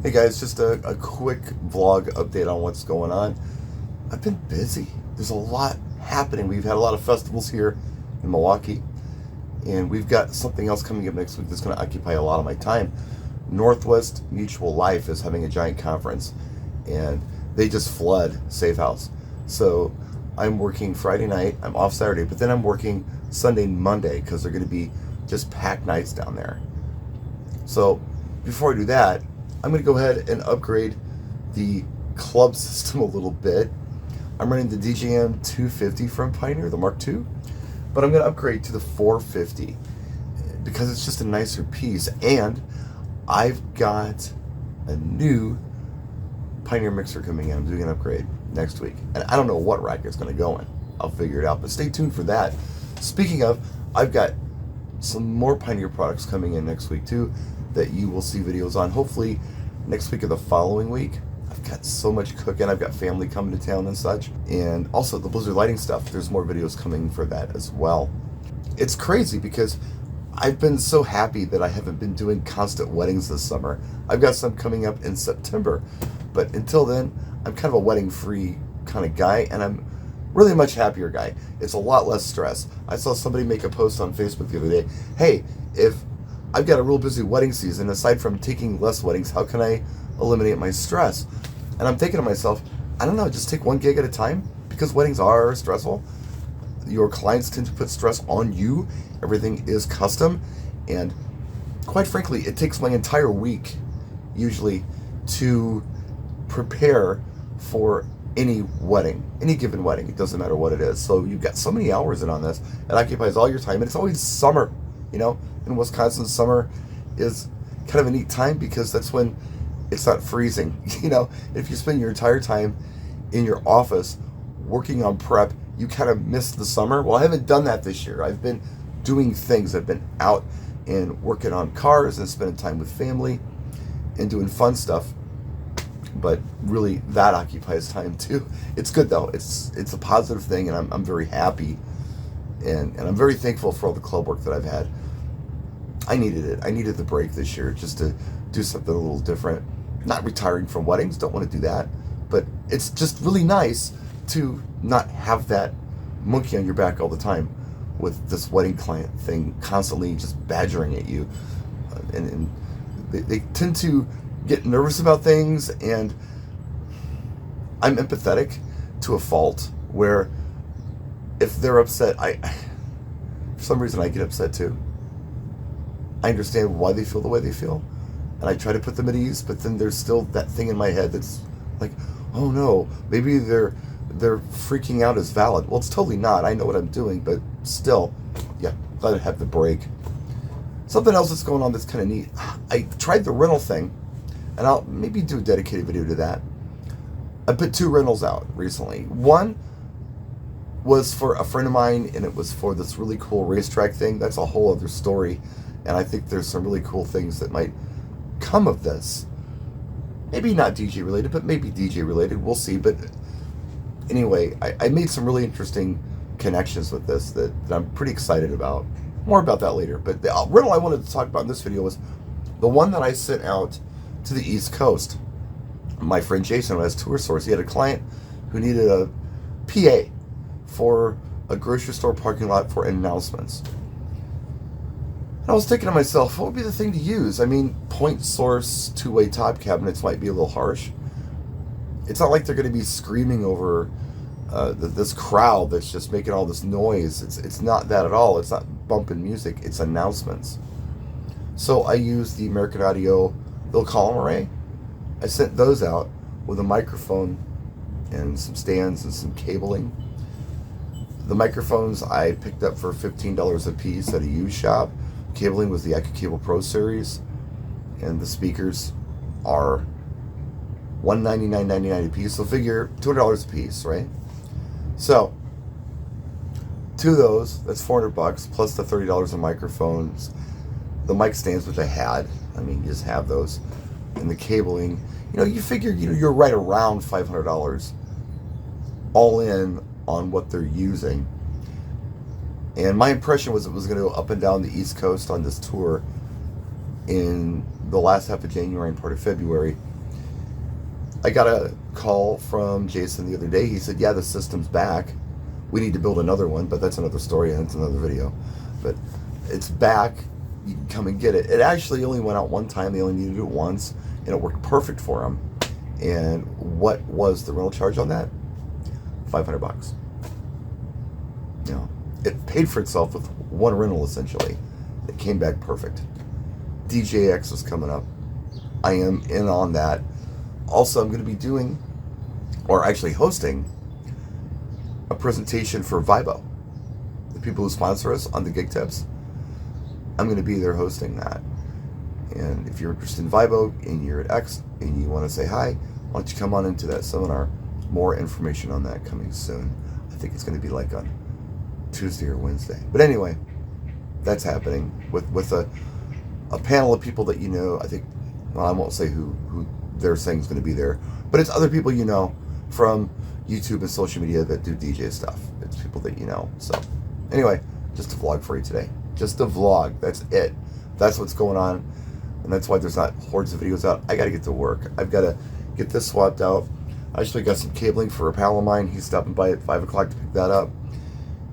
Hey guys, just a quick vlog update on what's going on. I've been busy. There's a lot happening. We've had a lot of festivals here in Milwaukee, and we've got something else coming up next week that's going to occupy a lot of my time. Northwest Mutual Life is having a giant conference, and they just flood Safe House. So I'm working Friday night, I'm off Saturday, but then I'm working Sunday and Monday because they're going to be just packed nights down there. So before I do that, I'm going to go ahead and upgrade the club system a little bit. I'm running the DJM 250 from Pioneer, the Mark II, but I'm going to upgrade to the 450 because it's just a nicer piece. And I've got a new Pioneer mixer coming in. I'm doing an upgrade next week, and I don't know what rack it's going to go in. I'll figure it out, but stay tuned for that. Speaking of, I've got some more Pioneer products coming in next week too that you will see videos on, hopefully next week or the following week. I've got so much cooking. I've got family coming to town and such, and also the Blizzard lighting stuff. There's more videos coming for that as well. It's crazy because I've been so happy that I haven't been doing constant weddings this summer. I've got some coming up in September, but until then, I'm kind of a wedding-free kind of guy, and I'm really a much happier guy. It's a lot less stress. I saw somebody make a post on Facebook the other day. Hey, if I've got a real busy wedding season, aside from taking less weddings, how can I eliminate my stress? And I'm thinking to myself, I don't know, just take one gig at a time, because weddings are stressful. Your clients tend to put stress on you. Everything is custom, and quite frankly, it takes my entire week usually to prepare for any wedding, any given wedding. It doesn't matter what it is. So you've got so many hours in on this. It occupies all your time, and it's always summer. You know, in Wisconsin, summer is kind of a neat time because that's when it's not freezing. You know, if you spend your entire time in your office working on prep, you kind of miss the summer. Well, I haven't done that this year. I've been doing things. I've been out and working on cars and spending time with family and doing fun stuff. But really, that occupies time too. It's good though. It's a positive thing, and I'm very happy, and I'm very thankful for all the club work that I've had. I needed it. I needed the break this year just to do something a little different. Not retiring from weddings, don't want to do that, but it's just really nice to not have that monkey on your back all the time with this wedding client thing constantly just badgering at you. And they tend to get nervous about things, and I'm empathetic to a fault where if they're upset, for some reason I get upset too. I understand why they feel the way they feel, and I try to put them at ease, but then there's still that thing in my head that's like, oh no, maybe they're freaking out is valid. Well, it's totally not. I know what I'm doing, but still, yeah, glad to have the break. Something else that's going on that's kind of neat. I tried the rental thing, and I'll maybe do a dedicated video to that. I put 2 rentals out recently. One was for a friend of mine, and it was for this really cool racetrack thing. That's a whole other story, and I think there's some really cool things that might come of this. Maybe not DJ related, but maybe DJ related. We'll see. But anyway, I made some really interesting connections with this that I'm pretty excited about. More about that later. But the rental I wanted to talk about in this video was the one that I sent out to the East Coast. My friend Jason, who has Tour Source, he had a client who needed a PA for a grocery store parking lot for announcements. And I was thinking to myself, what would be the thing to use? I mean, point source, 2-way top cabinets might be a little harsh. It's not like they're going to be screaming over this crowd that's just making all this noise. It's not that at all. It's not bumping music. It's announcements. So I used the American Audio little column array. I sent those out with a microphone and some stands and some cabling. The microphones I picked up for $15 a piece at a used shop. Cabling was the Aka Cable Pro Series, and the speakers are $199.99 a piece. So figure $200 a piece, right? So 2 of those, that's $400 plus the $30 of microphones. The mic stands, which I had. I mean, you just have those, and the cabling. You know, you figure you're right around $500 all in on what they're using. And my impression was it was going to go up and down the East Coast on this tour in the last half of January and part of February. I got a call from Jason the other day. He said, yeah, the system's back. We need to build another one, but that's another story and it's another video. But it's back. You can come and get it. It actually only went out one time. They only needed to do it once, and it worked perfect for them. And what was the rental charge on that? $500. You know, it paid for itself with one rental essentially. It came back perfect. DJX is coming up. I am in on that. Also, I'm going to be doing, or actually hosting, a presentation for Vibo, the people who sponsor us on the Gig Tips. I'm going to be there hosting that. And if you're interested in Vibo and you're at X and you want to say hi, why don't you come on into that seminar? More information on that coming soon. I think it's going to be like on Tuesday or Wednesday. But anyway, that's happening with a panel of people that you know. I think, well, I won't say who they're saying is going to be there, but it's other people you know from YouTube and social media that do DJ stuff. It's people that you know. So anyway, just a vlog for you today. Just a vlog. That's it. That's what's going on. And that's why there's not hordes of videos out. I got to get to work. I've got to get this swapped out. I actually got some cabling for a pal of mine. He's stopping by at 5 o'clock to pick that up.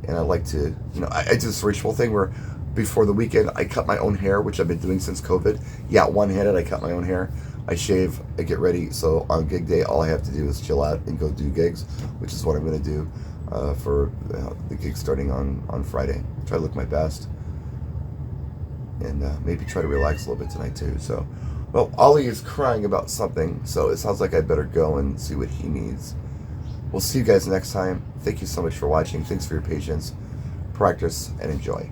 And I like to, you know, I do this ritual thing where before the weekend, I cut my own hair, which I've been doing since COVID. Yeah, one-handed, I cut my own hair. I shave, I get ready. So on gig day, all I have to do is chill out and go do gigs, which is what I'm going to do for the gig starting on Friday. Try to look my best. And maybe try to relax a little bit tonight too. So, well, Ollie is crying about something, so it sounds like I better go and see what he needs. We'll see you guys next time. Thank you so much for watching. Thanks for your patience. Practice and enjoy.